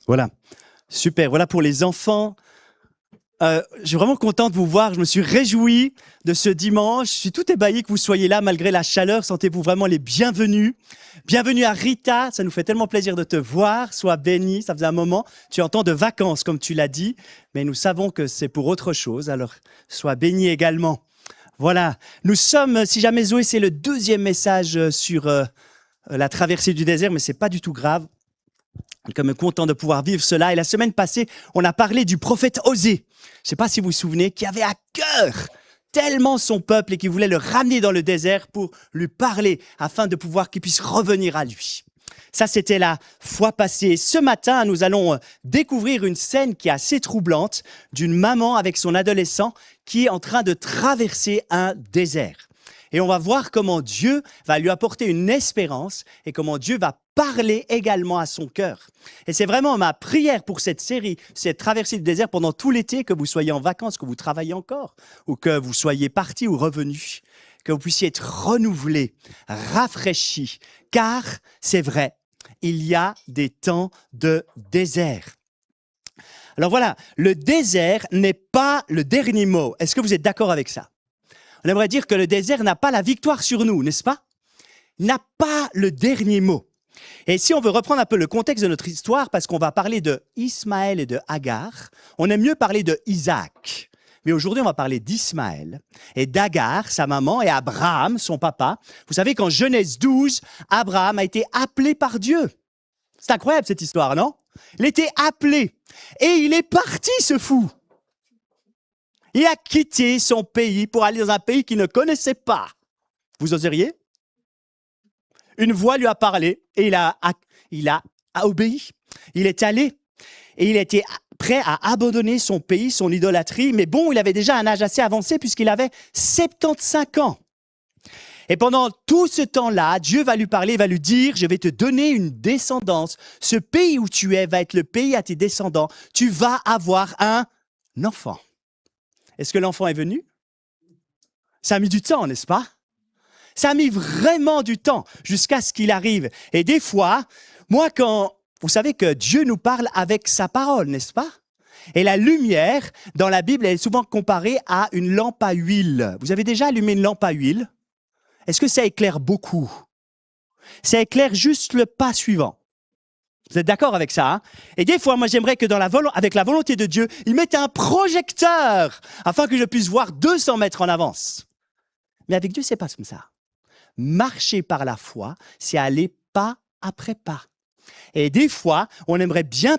Voilà, super. Voilà pour les enfants. Je suis vraiment content de vous voir. Je me suis réjoui de ce dimanche. Je suis tout ébahi que vous soyez là malgré la chaleur. Sentez-vous vraiment les bienvenus. Bienvenue à Rita. Ça nous fait tellement plaisir de te voir. Sois béni. Ça faisait un moment. Tu es en temps de vacances, comme tu l'as dit. Mais nous savons que c'est pour autre chose. Alors, sois béni également. Voilà. Nous sommes, si jamais Zoé, c'est le deuxième message sur la traversée du désert, mais c'est pas du tout grave. Comme content de pouvoir vivre cela. Et la semaine passée, on a parlé du prophète Osée. Je ne sais pas si vous vous souvenez, qui avait à cœur tellement son peuple et qui voulait le ramener dans le désert pour lui parler afin de pouvoir qu'il puisse revenir à lui. Ça, c'était la fois passée. Ce matin, nous allons découvrir une scène qui est assez troublante d'une maman avec son adolescent qui est en train de traverser un désert. Et on va voir comment Dieu va lui apporter une espérance et comment Dieu va parler également à son cœur. Et c'est vraiment ma prière pour cette série, cette traversée du désert pendant tout l'été, que vous soyez en vacances, que vous travaillez encore, ou que vous soyez partis ou revenus, que vous puissiez être renouvelés, rafraîchis, car c'est vrai, il y a des temps de désert. Alors voilà, le désert n'est pas le dernier mot. Est-ce que vous êtes d'accord avec ça? On aimerait dire que le désert n'a pas la victoire sur nous, n'est-ce pas? Il n'a pas le dernier mot. Et si on veut reprendre un peu le contexte de notre histoire, parce qu'on va parler de Ismaël et de Agar, on aime mieux parler de Isaac. Mais aujourd'hui, on va parler d'Ismaël et d'Agar, sa maman, et Abraham, son papa. Vous savez qu'en Genèse 12, Abraham a été appelé par Dieu. C'est incroyable cette histoire, non? Il a été appelé et il est parti, ce fou. Il a quitté son pays pour aller dans un pays qu'il ne connaissait pas. Vous oseriez? Une voix lui a parlé et il a obéi. Il est allé et il était prêt à abandonner son pays, son idolâtrie. Mais bon, il avait déjà un âge assez avancé puisqu'il avait 75 ans. Et pendant tout ce temps-là, Dieu va lui parler, va lui dire, je vais te donner une descendance. Ce pays où tu es va être le pays à tes descendants. Tu vas avoir un enfant. Est-ce que l'enfant est venu? Ça a mis du temps, n'est-ce pas? Ça a mis vraiment du temps jusqu'à ce qu'il arrive. Et des fois, vous savez que Dieu nous parle avec sa parole, n'est-ce pas? Et la lumière, dans la Bible, elle est souvent comparée à une lampe à huile. Vous avez déjà allumé une lampe à huile? Est-ce que ça éclaire beaucoup? Ça éclaire juste le pas suivant. Vous êtes d'accord avec ça, hein? Et des fois, moi, j'aimerais que avec la volonté de Dieu, il mette un projecteur afin que je puisse voir 200 mètres en avance. Mais avec Dieu, c'est pas comme ça. Marcher par la foi, c'est aller pas après pas. Et des fois, on aimerait bien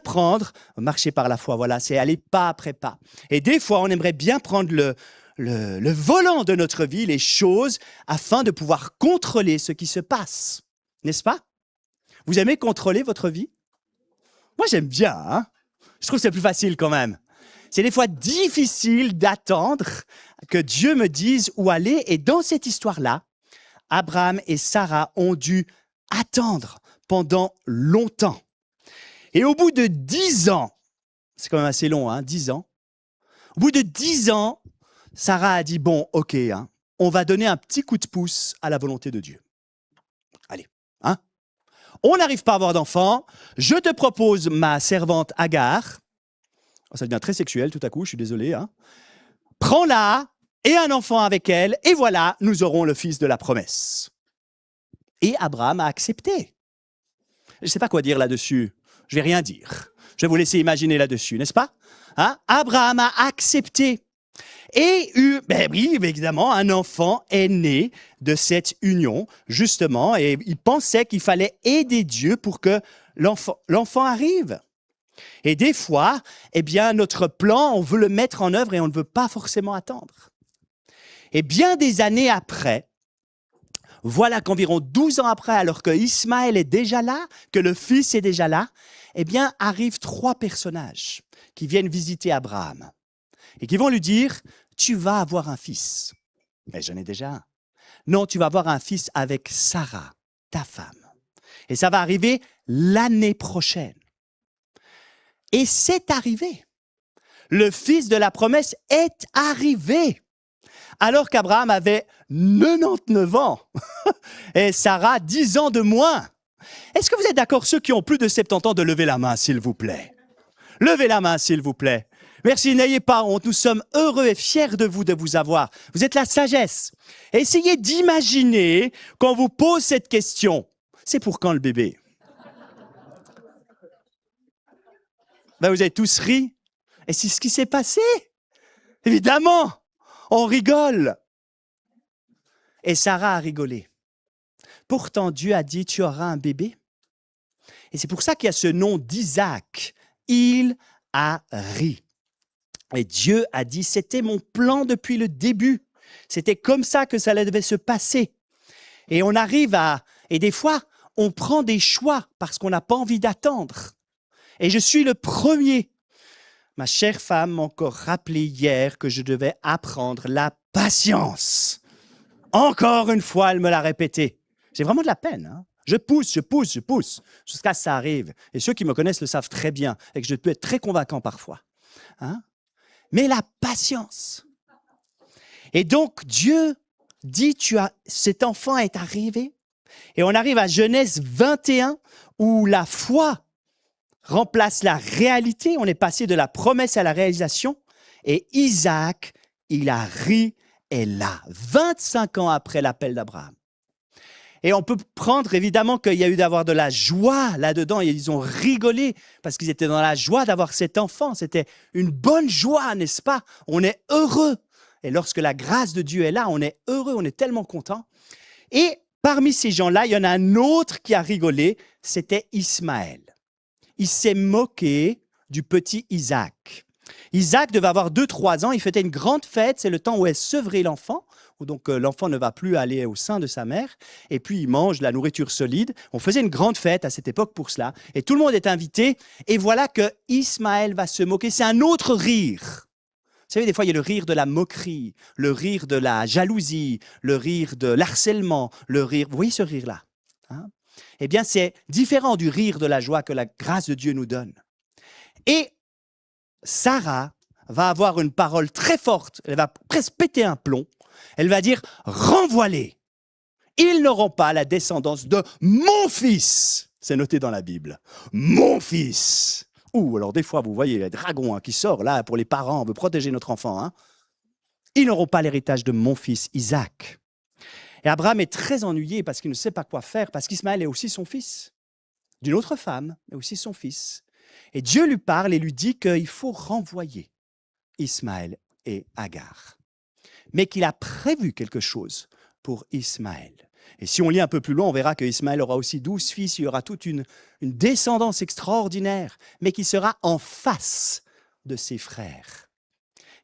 marcher par la foi, voilà, c'est aller pas après pas. Et des fois, on aimerait bien prendre le volant de notre vie, les choses, afin de pouvoir contrôler ce qui se passe. N'est-ce pas? Vous aimez contrôler votre vie? Moi, j'aime bien, hein? Je trouve que c'est plus facile quand même. C'est des fois difficile d'attendre que Dieu me dise où aller. Et dans cette histoire-là, Abraham et Sarah ont dû attendre pendant longtemps. Et au bout de 10 ans, c'est quand même assez long, hein, 10 ans. Au bout de 10 ans, Sarah a dit, bon, ok, hein, on va donner un petit coup de pouce à la volonté de Dieu. Allez, hein? On n'arrive pas à avoir d'enfant. Je te propose ma servante Agar. Oh, ça devient très sexuel tout à coup, je suis désolé. Hein. Prends-la et un enfant avec elle, et voilà, nous aurons le fils de la promesse. Et Abraham a accepté. Je ne sais pas quoi dire là-dessus. Je ne vais rien dire. Je vais vous laisser imaginer là-dessus, n'est-ce pas? Hein? Abraham a accepté. Et oui, évidemment, un enfant est né de cette union, justement, et il pensait qu'il fallait aider Dieu pour que l'enfant arrive. Et des fois, eh bien, notre plan, on veut le mettre en œuvre et on ne veut pas forcément attendre. Et bien des années après, voilà qu'environ 12 ans après, alors que Ismaël est déjà là, que le fils est déjà là, eh bien, arrivent 3 personnages qui viennent visiter Abraham et qui vont lui dire, tu vas avoir un fils. Mais j'en ai déjà un. Non, tu vas avoir un fils avec Sarah, ta femme. Et ça va arriver l'année prochaine. Et c'est arrivé. Le fils de la promesse est arrivé. Alors qu'Abraham avait 99 ans et Sarah 10 ans de moins. Est-ce que vous êtes d'accord, ceux qui ont plus de 70 ans, de lever la main, s'il vous plaît? Levez la main, s'il vous plaît. Merci, n'ayez pas honte. Nous sommes heureux et fiers de vous avoir. Vous êtes la sagesse. Essayez d'imaginer quand vous pose cette question. C'est pour quand le bébé? Ben, vous avez tous ri. Et c'est ce qui s'est passé. Évidemment, on rigole. Et Sarah a rigolé. Pourtant, Dieu a dit, tu auras un bébé. Et c'est pour ça qu'il y a ce nom d'Isaac. Il a ri. Et Dieu a dit, c'était mon plan depuis le début. C'était comme ça que ça devait se passer. Et on arrive et des fois, on prend des choix parce qu'on n'a pas envie d'attendre. Et je suis le premier. Ma chère femme m'a encore rappelé hier que je devais apprendre la patience. Encore une fois, elle me l'a répété. J'ai vraiment de la peine. Hein? Je pousse, jusqu'à ce que ça arrive. Et ceux qui me connaissent le savent très bien et que je peux être très convaincant parfois. Hein? Mais la patience. Et donc, Dieu dit, cet enfant est arrivé. Et on arrive à Genèse 21, où la foi remplace la réalité. On est passé de la promesse à la réalisation. Et Isaac, il a ri, est là, 25 ans après l'appel d'Abraham. Et on peut prendre évidemment qu'il y a eu d'avoir de la joie là-dedans. Ils ont rigolé parce qu'ils étaient dans la joie d'avoir cet enfant. C'était une bonne joie, n'est-ce pas? On est heureux. Et lorsque la grâce de Dieu est là, on est heureux, on est tellement content. Et parmi ces gens-là, il y en a un autre qui a rigolé, c'était Ismaël. Il s'est moqué du petit Isaac. Isaac devait avoir 2-3 ans, il fêtait une grande fête, c'est le temps où est sevré l'enfant, où donc l'enfant ne va plus aller au sein de sa mère, et puis il mange la nourriture solide. On faisait une grande fête à cette époque pour cela, et tout le monde est invité, et voilà que Ismaël va se moquer, c'est un autre rire. Vous savez, des fois, il y a le rire de la moquerie, le rire de la jalousie, le rire de l'harcèlement, le rire... Vous voyez ce rire-là? Hein? Eh bien, c'est différent du rire de la joie que la grâce de Dieu nous donne. Et Sarah va avoir une parole très forte, elle va presque péter un plomb. Elle va dire, renvoie-les. Ils n'auront pas la descendance de mon fils. C'est noté dans la Bible. Mon fils. Ouh, alors des fois, vous voyez le dragon qui sort là pour les parents, on veut protéger notre enfant. Hein. Ils n'auront pas l'héritage de mon fils Isaac. Et Abraham est très ennuyé parce qu'il ne sait pas quoi faire, parce qu'Ismaël est aussi son fils, d'une autre femme, mais aussi son fils. Et Dieu lui parle et lui dit qu'il faut renvoyer Ismaël et Agar, mais qu'il a prévu quelque chose pour Ismaël. Et si on lit un peu plus loin, on verra que Ismaël aura aussi 12 fils, il y aura toute une descendance extraordinaire, mais qui sera en face de ses frères.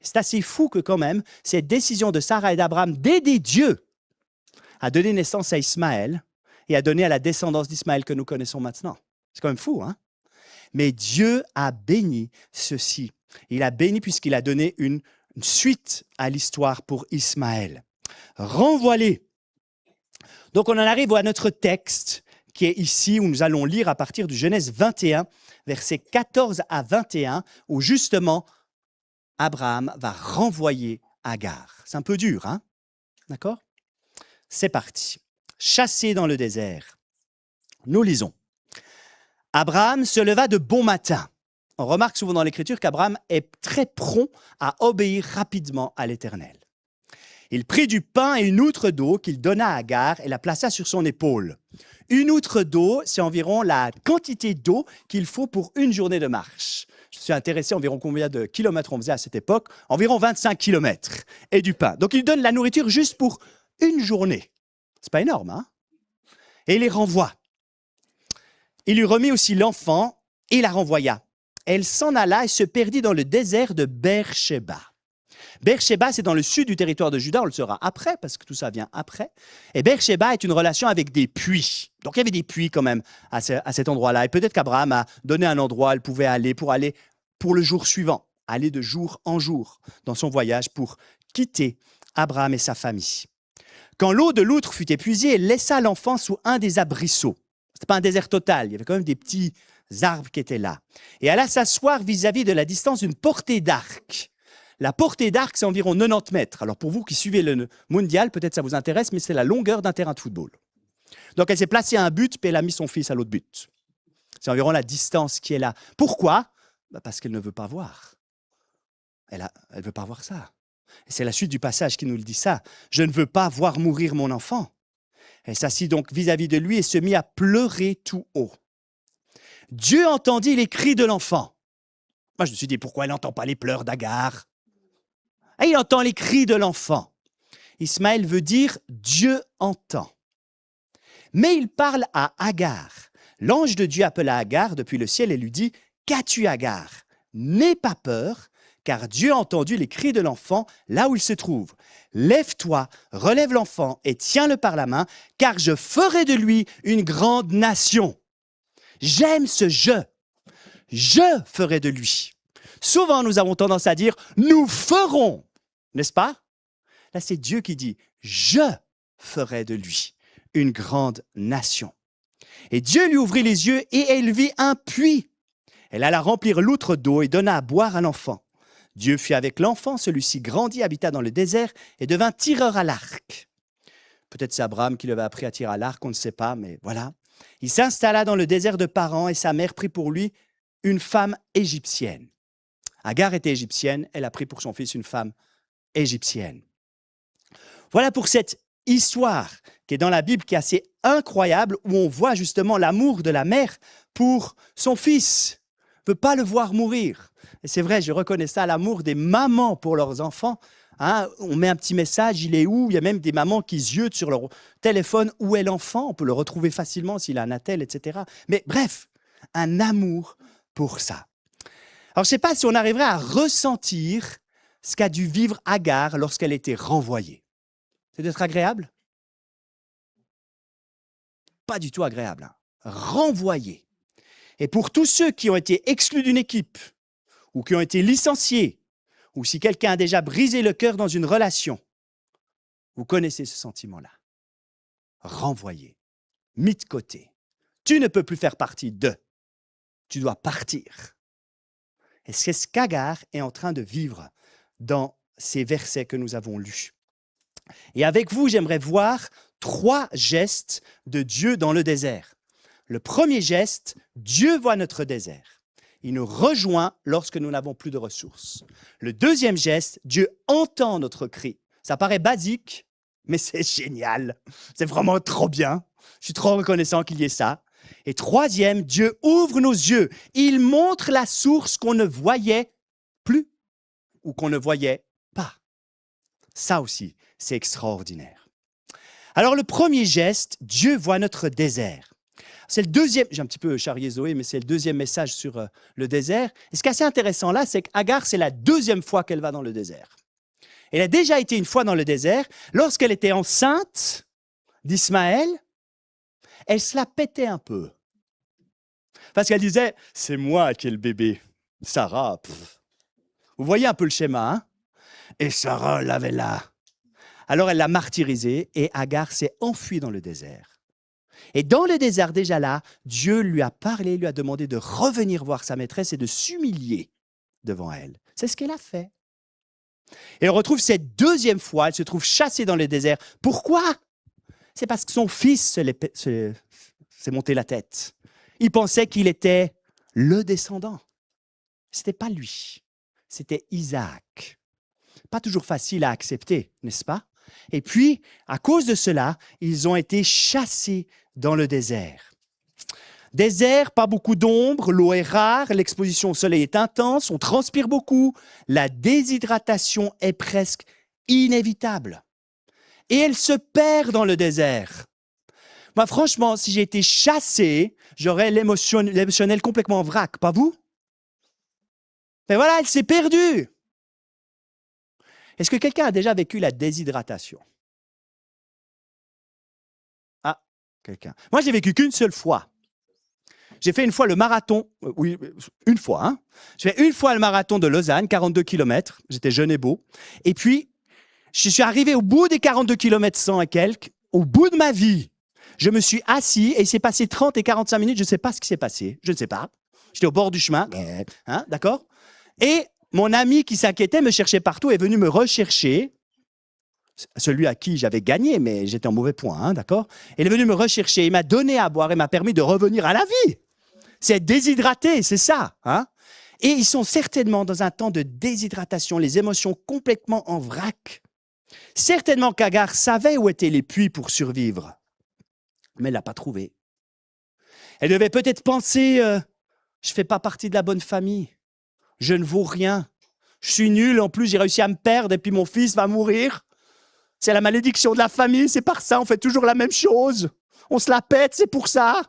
C'est assez fou que quand même, cette décision de Sarah et d'Abraham d'aider Dieu à donner naissance à Ismaël et à donner à la descendance d'Ismaël que nous connaissons maintenant. C'est quand même fou, hein? Mais Dieu a béni ceci. Il a béni puisqu'il a donné une suite à l'histoire pour Ismaël. Renvoie-les. Donc, on en arrive à notre texte qui est ici, où nous allons lire à partir du Genèse 21, versets 14 à 21, où justement, Abraham va renvoyer Agar. C'est un peu dur, hein? D'accord? C'est parti. Chassé dans le désert. Nous lisons. Abraham se leva de bon matin. On remarque souvent dans l'Écriture qu'Abraham est très prompt à obéir rapidement à l'Éternel. Il prit du pain et une outre d'eau qu'il donna à Agar et la plaça sur son épaule. Une outre d'eau, c'est environ la quantité d'eau qu'il faut pour une journée de marche. Je suis intéressé environ combien de kilomètres on faisait à cette époque. Environ 25 kilomètres et du pain. Donc il donne la nourriture juste pour une journée. C'est pas énorme, hein? Et il les renvoie. Il lui remit aussi l'enfant et la renvoya. Elle s'en alla et se perdit dans le désert de Beersheba. Beersheba, c'est dans le sud du territoire de Juda, on le saura après, parce que tout ça vient après. Et Beersheba est une relation avec des puits. Donc il y avait des puits quand même à cet endroit-là. Et peut-être qu'Abraham a donné un endroit où elle pouvait aller pour le jour suivant, aller de jour en jour dans son voyage pour quitter Abraham et sa famille. Quand l'eau de l'outre fut épuisée, elle laissa l'enfant sous un des arbrisseaux. Ce n'était pas un désert total, il y avait quand même des petits arbres qui étaient là. Et alla s'asseoir vis-à-vis de la distance d'une portée d'arc. La portée d'arc, c'est environ 90 mètres. Alors pour vous qui suivez le mondial, peut-être ça vous intéresse, mais c'est la longueur d'un terrain de football. Donc elle s'est placée à un but, puis elle a mis son fils à l'autre but. C'est environ la distance qui est là. Pourquoi? Parce qu'elle ne veut pas voir. Elle ne veut pas voir ça. Et c'est la suite du passage qui nous le dit ça. Je ne veux pas voir mourir mon enfant. Elle s'assit donc vis-à-vis de lui et se mit à pleurer tout haut. Dieu entendit les cris de l'enfant. Moi, je me suis dit, pourquoi elle n'entend pas les pleurs d'Agar? Et il entend les cris de l'enfant. Ismaël veut dire Dieu entend. Mais il parle à Agar. L'ange de Dieu appela Agar depuis le ciel et lui dit, qu'as-tu, Agar? N'aie pas peur, car Dieu a entendu les cris de l'enfant là où il se trouve. Lève-toi, relève l'enfant et tiens-le par la main, car je ferai de lui une grande nation. J'aime ce « je ». Je ferai de lui. Souvent, nous avons tendance à dire « nous ferons », n'est-ce pas? Là, c'est Dieu qui dit « je ferai de lui une grande nation ». Et Dieu lui ouvrit les yeux et elle vit un puits. Elle alla remplir l'outre d'eau et donna à boire à l'enfant. Dieu fut avec l'enfant, celui-ci grandit, habita dans le désert et devint tireur à l'arc. Peut-être c'est Abraham qui lui avait appris à tirer à l'arc, on ne sait pas, mais voilà. Il s'installa dans le désert de Paran et sa mère prit pour lui une femme égyptienne. Agar était égyptienne, elle a pris pour son fils une femme égyptienne. Voilà pour cette histoire qui est dans la Bible, qui est assez incroyable, où on voit justement l'amour de la mère pour son fils. Elle ne veut pas le voir mourir. Et c'est vrai, je reconnais ça, l'amour des mamans pour leurs enfants. Hein, on met un petit message, il est où? Il y a même des mamans qui ziotent sur leur téléphone où est l'enfant. On peut le retrouver facilement s'il a un attel, etc. Mais bref, un amour pour ça. Alors, je ne sais pas si on arriverait à ressentir ce qu'a dû vivre Agar lorsqu'elle était renvoyée. C'est d'être agréable? Pas du tout agréable. Hein. Renvoyée. Et pour tous ceux qui ont été exclus d'une équipe ou qui ont été licenciés, ou si quelqu'un a déjà brisé le cœur dans une relation, vous connaissez ce sentiment-là. Renvoyé, mis de côté. Tu ne peux plus faire partie d'eux. Tu dois partir. Et c'est ce qu'Agar est en train de vivre dans ces versets que nous avons lus. Et avec vous, j'aimerais voir 3 gestes de Dieu dans le désert. Le premier geste, Dieu voit notre désert. Il nous rejoint lorsque nous n'avons plus de ressources. Le deuxième geste, Dieu entend notre cri. Ça paraît basique, mais c'est génial. C'est vraiment trop bien. Je suis trop reconnaissant qu'il y ait ça. Et troisième, Dieu ouvre nos yeux. Il montre la source qu'on ne voyait plus ou qu'on ne voyait pas. Ça aussi, c'est extraordinaire. Alors le premier geste, Dieu voit notre désert. C'est le deuxième, j'ai un petit peu charrié Zoé, mais c'est le deuxième message sur le désert. Et ce qui est assez intéressant là, c'est qu'Agar, c'est la deuxième fois qu'elle va dans le désert. Elle a déjà été une fois dans le désert. Lorsqu'elle était enceinte d'Ismaël, elle se la pétait un peu. Parce qu'elle disait, c'est moi qui ai le bébé. Sarah, pff. Vous voyez un peu le schéma, hein? Et Sarah l'avait là. Alors elle l'a martyrisée et Agar s'est enfuie dans le désert. Et dans le désert, déjà là, Dieu lui a parlé, lui a demandé de revenir voir sa maîtresse et de s'humilier devant elle. C'est ce qu'elle a fait. Et on retrouve cette deuxième fois, elle se trouve chassée dans le désert. Pourquoi? C'est parce que son fils s'est monté la tête. Il pensait qu'il était le descendant. Ce n'était pas lui, c'était Isaac. Pas toujours facile à accepter, n'est-ce pas? Et puis, à cause de cela, ils ont été chassés dans le désert. Désert, pas beaucoup d'ombre, l'eau est rare, l'exposition au soleil est intense, on transpire beaucoup, la déshydratation est presque inévitable. Et elle se perd dans le désert. Moi, franchement, si j'ai été chassé, j'aurais l'émotionnel complètement vrac, pas vous? Mais voilà, elle s'est perdue. Est-ce que quelqu'un a déjà vécu la déshydratation? Ah, quelqu'un. Moi, j'ai vécu qu'une seule fois. J'ai fait une fois le marathon, oui, une fois, hein. J'ai fait une fois le marathon de Lausanne, 42 km, j'étais jeune et beau. Et puis, je suis arrivé au bout des 42 km 100 et quelques, au bout de ma vie. Je me suis assis et il s'est passé 30 et 45 minutes, je ne sais pas ce qui s'est passé, je ne sais pas. J'étais au bord du chemin, hein, d'accord? Et mon ami qui s'inquiétait, me cherchait partout, est venu me rechercher. Celui à qui j'avais gagné, mais j'étais en mauvais point, hein, d'accord? Il est venu me rechercher, il m'a donné à boire et m'a permis de revenir à la vie. C'est être déshydraté, c'est ça. Hein? Et ils sont certainement dans un temps de déshydratation, les émotions complètement en vrac. Certainement qu'Agar savait où étaient les puits pour survivre, mais elle ne l'a pas trouvé. Elle devait peut-être penser, je ne fais pas partie de la bonne famille, je ne vaux rien, je suis nul, en plus j'ai réussi à me perdre et puis mon fils va mourir. C'est la malédiction de la famille, c'est par ça, on fait toujours la même chose. On se la pète, c'est pour ça.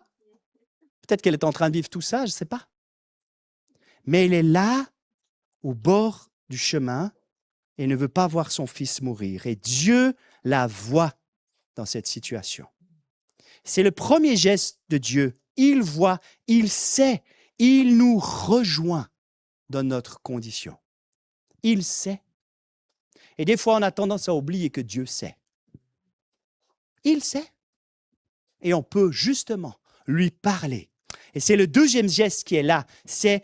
Peut-être qu'elle est en train de vivre tout ça, je ne sais pas. Mais elle est là, au bord du chemin, et ne veut pas voir son fils mourir. Et Dieu la voit dans cette situation. C'est le premier geste de Dieu. Il voit, il sait, il nous rejoint dans notre condition. Il sait. Et des fois, on a tendance à oublier que Dieu sait. Il sait. Et on peut justement lui parler. Et c'est le deuxième geste qui est là, c'est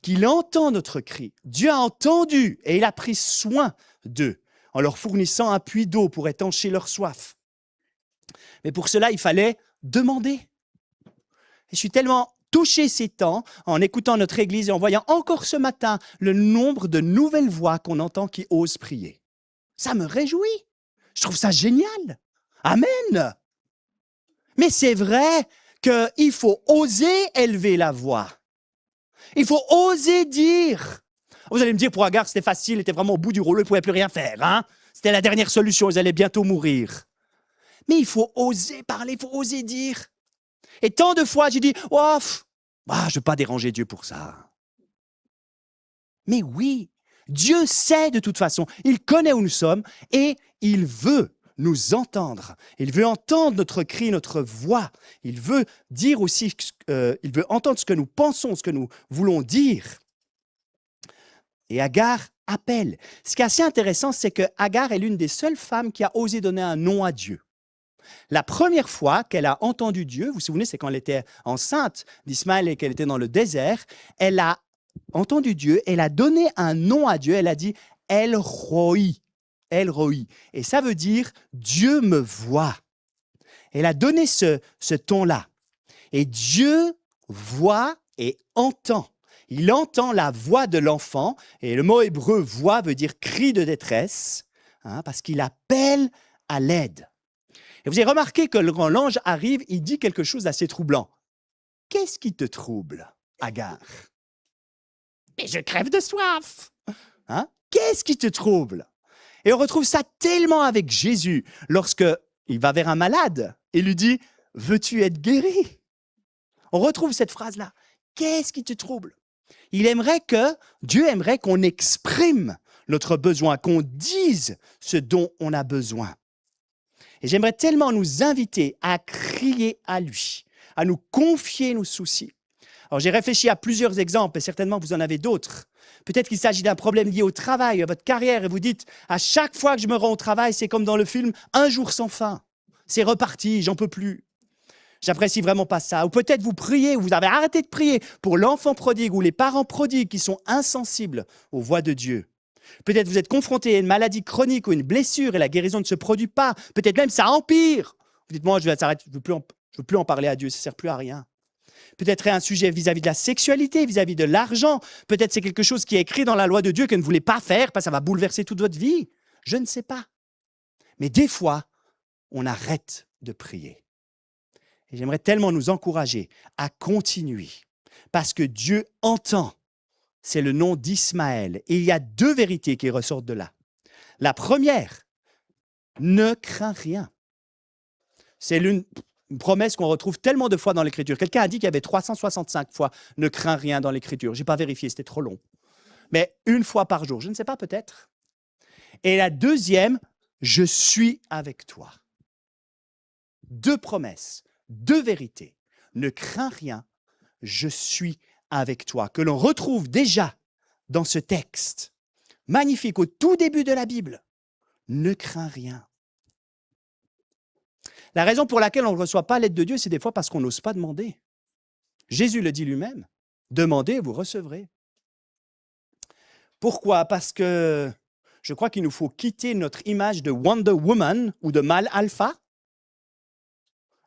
qu'il entend notre cri. Dieu a entendu et il a pris soin d'eux en leur fournissant un puits d'eau pour étancher leur soif. Mais pour cela, il fallait demander. Et je suis tellement touché ces temps en écoutant notre Église et en voyant encore ce matin le nombre de nouvelles voix qu'on entend qui osent prier. Ça me réjouit. Je trouve ça génial. Amen. Mais c'est vrai qu'il faut oser élever la voix. Il faut oser dire. Vous allez me dire, pour Agar, c'était facile, elle était vraiment au bout du rouleau, elle ne pouvait plus rien faire. Hein? C'était la dernière solution, ils allaient bientôt mourir. Mais il faut oser parler, il faut oser dire. Et tant de fois, j'ai dit, oh, je ne veux pas déranger Dieu pour ça. Mais oui, Dieu sait de toute façon, il connaît où nous sommes et il veut nous entendre. Il veut entendre notre cri, notre voix. Il veut dire aussi, il veut entendre ce que nous pensons, ce que nous voulons dire. Et Agar appelle. Ce qui est assez intéressant, c'est que Agar est l'une des seules femmes qui a osé donner un nom à Dieu. La première fois qu'elle a entendu Dieu, vous vous souvenez, c'est quand elle était enceinte d'Ismaël et qu'elle était dans le désert, elle a entendu Dieu, elle a donné un nom à Dieu, elle a dit « El Roi ». El Roi. Et ça veut dire « Dieu me voit ». Elle a donné ce ton-là. Et Dieu voit et entend. Il entend la voix de l'enfant. Et le mot hébreu « voix » veut dire « cri de détresse hein, », parce qu'il appelle à l'aide. Et vous avez remarqué que quand l'ange arrive, il dit quelque chose d'assez troublant. « Qu'est-ce qui te trouble, Agar ?»« Mais je crève de soif. Hein? Qu'est-ce qui te trouble ?» Et on retrouve ça tellement avec Jésus lorsqu'il va vers un malade et lui dit « Veux-tu être guéri ?» On retrouve cette phrase-là. Qu'est-ce qui te trouble? Dieu aimerait qu'on exprime notre besoin, qu'on dise ce dont on a besoin. Et j'aimerais tellement nous inviter à crier à lui, à nous confier nos soucis. Alors j'ai réfléchi à plusieurs exemples et certainement vous en avez d'autres. Peut-être qu'il s'agit d'un problème lié au travail, à votre carrière, et vous dites, à chaque fois que je me rends au travail, c'est comme dans le film « Un jour sans fin ». C'est reparti, j'en peux plus. J'apprécie vraiment pas ça. Ou peut-être vous priez, ou vous avez arrêté de prier pour l'enfant prodigue ou les parents prodigues qui sont insensibles aux voix de Dieu. Peut-être vous êtes confronté à une maladie chronique ou une blessure et la guérison ne se produit pas. Peut-être même ça empire. Vous dites, moi, je veux plus en parler à Dieu, ça ne sert plus à rien. Peut-être un sujet vis-à-vis de la sexualité, vis-à-vis de l'argent. Peut-être c'est quelque chose qui est écrit dans la loi de Dieu que vous ne voulez pas faire parce que ça va bouleverser toute votre vie. Je ne sais pas. Mais des fois, on arrête de prier. Et j'aimerais tellement nous encourager à continuer parce que Dieu entend. C'est le nom d'Ismaël. Et il y a deux vérités qui ressortent de là. La première, ne crains rien. C'est une promesse qu'on retrouve tellement de fois dans l'Écriture. Quelqu'un a dit qu'il y avait 365 fois « ne crains rien » dans l'Écriture. Je n'ai pas vérifié, c'était trop long. Mais une fois par jour, je ne sais pas, peut-être. Et la deuxième, « je suis avec toi ». Deux promesses, deux vérités. Ne crains rien, je suis avec toi, que l'on retrouve déjà dans ce texte. Magnifique, au tout début de la Bible. Ne crains rien. La raison pour laquelle on ne reçoit pas l'aide de Dieu, c'est des fois parce qu'on n'ose pas demander. Jésus le dit lui-même. Demandez, vous recevrez. Pourquoi? Parce que je crois qu'il nous faut quitter notre image de Wonder Woman ou de mâle alpha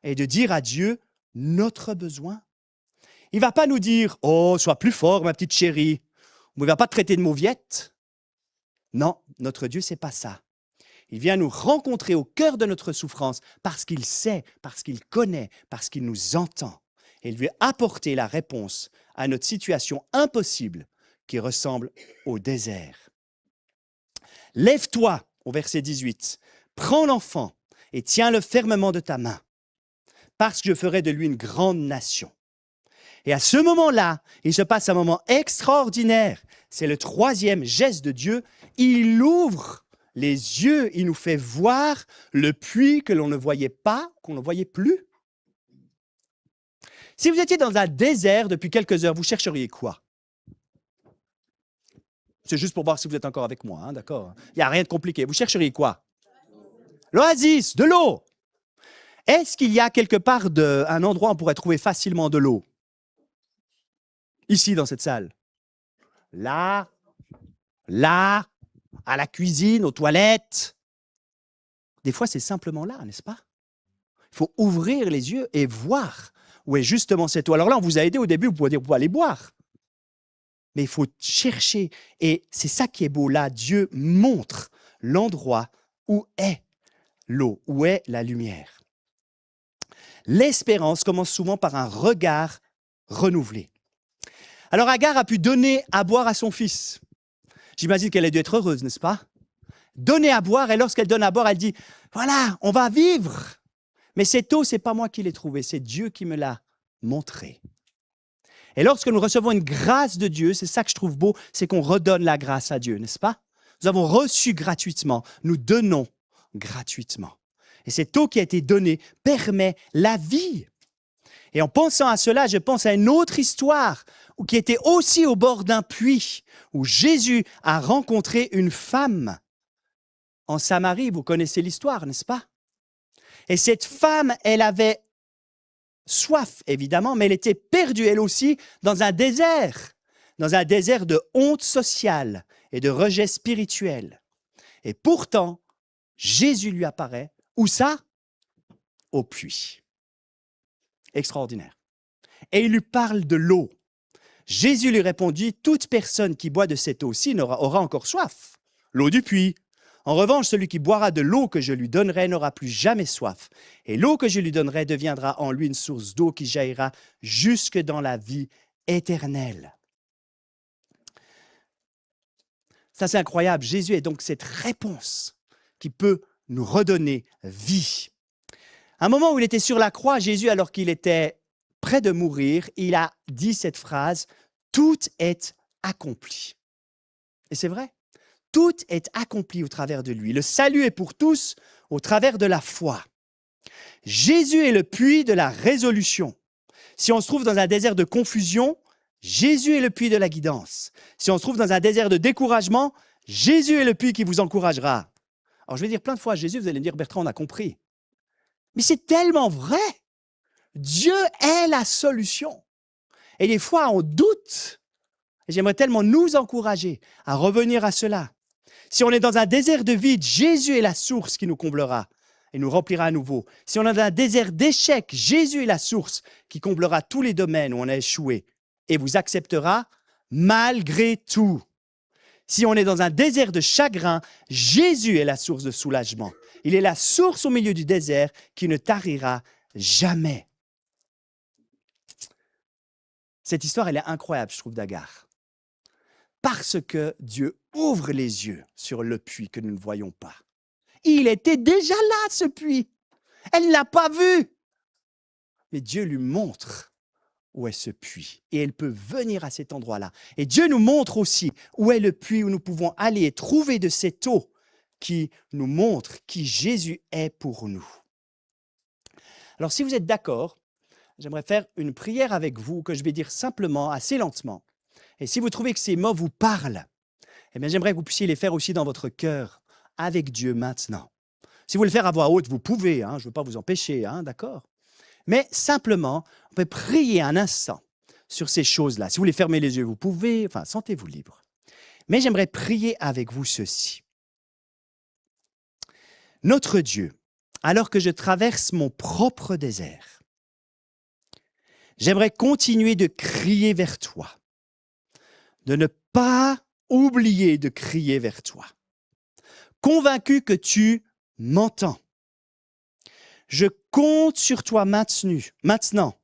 et de dire à Dieu notre besoin. Il ne va pas nous dire « Oh, sois plus fort, ma petite chérie ». Il ne va pas te traiter de mauviette. Non, notre Dieu, ce n'est pas ça. Il vient nous rencontrer au cœur de notre souffrance parce qu'il sait, parce qu'il connaît, parce qu'il nous entend. Et il veut apporter la réponse à notre situation impossible qui ressemble au désert. Lève-toi, au verset 18, prends l'enfant et tiens-le fermement de ta main, parce que je ferai de lui une grande nation. Et à ce moment-là, il se passe un moment extraordinaire. C'est le troisième geste de Dieu. Il ouvre les yeux, il nous fait voir le puits que l'on ne voyait pas, qu'on ne voyait plus. Si vous étiez dans un désert depuis quelques heures, vous chercheriez quoi? C'est juste pour voir si vous êtes encore avec moi, hein, d'accord? Il n'y a rien de compliqué. Vous chercheriez quoi? L'oasis, de l'eau. Est-ce qu'il y a quelque part un endroit où on pourrait trouver facilement de l'eau? Ici, dans cette salle. Là, à la cuisine, aux toilettes. Des fois, c'est simplement là, n'est-ce pas? Il faut ouvrir les yeux et voir où est justement cette eau. Alors là, on vous a aidé au début, vous pouvez dire, vous pouvez aller boire. Mais il faut chercher. Et c'est ça qui est beau là. Dieu montre l'endroit où est l'eau, où est la lumière. L'espérance commence souvent par un regard renouvelé. Alors Agar a pu donner à boire à son fils. J'imagine qu'elle a dû être heureuse, n'est-ce pas? Donner à boire, et lorsqu'elle donne à boire, elle dit, voilà, on va vivre. Mais cette eau, ce n'est pas moi qui l'ai trouvée, c'est Dieu qui me l'a montrée. Et lorsque nous recevons une grâce de Dieu, c'est ça que je trouve beau, c'est qu'on redonne la grâce à Dieu, n'est-ce pas? Nous avons reçu gratuitement, nous donnons gratuitement. Et cette eau qui a été donnée permet la vie. Et en pensant à cela, je pense à une autre histoire qui était aussi au bord d'un puits, où Jésus a rencontré une femme en Samarie. Vous connaissez l'histoire, n'est-ce pas? Et cette femme, elle avait soif, évidemment, mais elle était perdue, elle aussi, dans un désert de honte sociale et de rejet spirituel. Et pourtant, Jésus lui apparaît. Où ça? Au puits. Extraordinaire. Et il lui parle de l'eau. Jésus lui répondit, toute personne qui boit de cette eau-ci aura encore soif. L'eau du puits. En revanche, celui qui boira de l'eau que je lui donnerai n'aura plus jamais soif. Et l'eau que je lui donnerai deviendra en lui une source d'eau qui jaillira jusque dans la vie éternelle. Ça, c'est incroyable. Jésus est donc cette réponse qui peut nous redonner vie. À un moment où il était sur la croix, Jésus, alors qu'il était près de mourir, il a dit cette phrase, « Tout est accompli ». Et c'est vrai. Tout est accompli au travers de lui. Le salut est pour tous au travers de la foi. Jésus est le puits de la résolution. Si on se trouve dans un désert de confusion, Jésus est le puits de la guidance. Si on se trouve dans un désert de découragement, Jésus est le puits qui vous encouragera. Alors je vais dire plein de fois à Jésus, vous allez me dire, Bertrand, on a compris. Mais c'est tellement vrai. Dieu est la solution. Et des fois, on doute. Et j'aimerais tellement nous encourager à revenir à cela. Si on est dans un désert de vide, Jésus est la source qui nous comblera et nous remplira à nouveau. Si on est dans un désert d'échec, Jésus est la source qui comblera tous les domaines où on a échoué et vous acceptera malgré tout. Si on est dans un désert de chagrin, Jésus est la source de soulagement. Il est la source au milieu du désert qui ne tarira jamais. Cette histoire, elle est incroyable, je trouve, d'Agar. Parce que Dieu ouvre les yeux sur le puits que nous ne voyons pas. Il était déjà là, ce puits. Elle ne l'a pas vu. Mais Dieu lui montre où est ce puits. Et elle peut venir à cet endroit-là. Et Dieu nous montre aussi où est le puits où nous pouvons aller et trouver de cette eau qui nous montre qui Jésus est pour nous. Alors, si vous êtes d'accord, j'aimerais faire une prière avec vous que je vais dire simplement, assez lentement. Et si vous trouvez que ces mots vous parlent, eh bien, j'aimerais que vous puissiez les faire aussi dans votre cœur, avec Dieu maintenant. Si vous voulez le faire à voix haute, vous pouvez, hein, je ne veux pas vous empêcher, hein, d'accord? Mais simplement, on peut prier un instant sur ces choses-là. Si vous voulez fermer les yeux, vous pouvez, enfin, sentez-vous libre. Mais j'aimerais prier avec vous ceci. Notre Dieu, alors que je traverse mon propre désert, J'aimerais continuer de crier vers toi, de ne pas oublier de crier vers toi. Convaincu que tu m'entends. Je compte sur toi maintenant,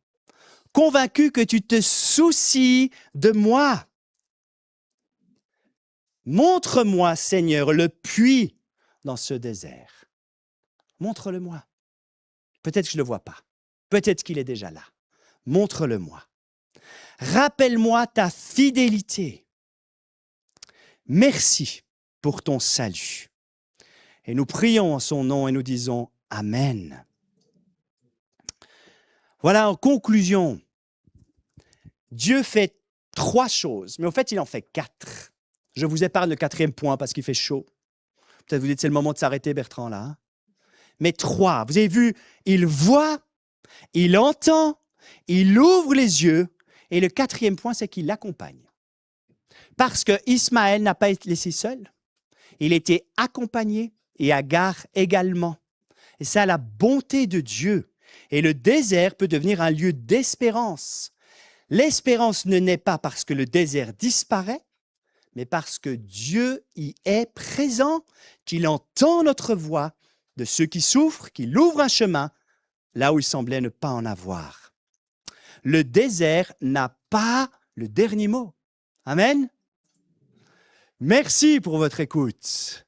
convaincu que tu te soucies de moi. Montre-moi, Seigneur, le puits dans ce désert. Montre-le-moi. Peut-être que je ne le vois pas. Peut-être qu'il est déjà là. Montre-le-moi. Rappelle-moi ta fidélité. Merci pour ton salut. Et nous prions en son nom et nous disons Amen. Voilà, en conclusion, Dieu fait 3 choses, mais au fait, il en fait 4. Je vous épargne le 4e point parce qu'il fait chaud. Peut-être vous dites, c'est le moment de s'arrêter, Bertrand, là. Hein? Mais 3, vous avez vu, il voit, il entend, il ouvre les yeux, et le 4e point, c'est qu'il l'accompagne. Parce que Ismaël n'a pas été laissé seul, il était accompagné, et Agar également. Et c'est la bonté de Dieu. Et le désert peut devenir un lieu d'espérance. L'espérance ne naît pas parce que le désert disparaît, mais parce que Dieu y est présent, qu'il entend notre voix de ceux qui souffrent, qu'il ouvre un chemin là où il semblait ne pas en avoir. Le désert n'a pas le dernier mot. Amen. Merci pour votre écoute.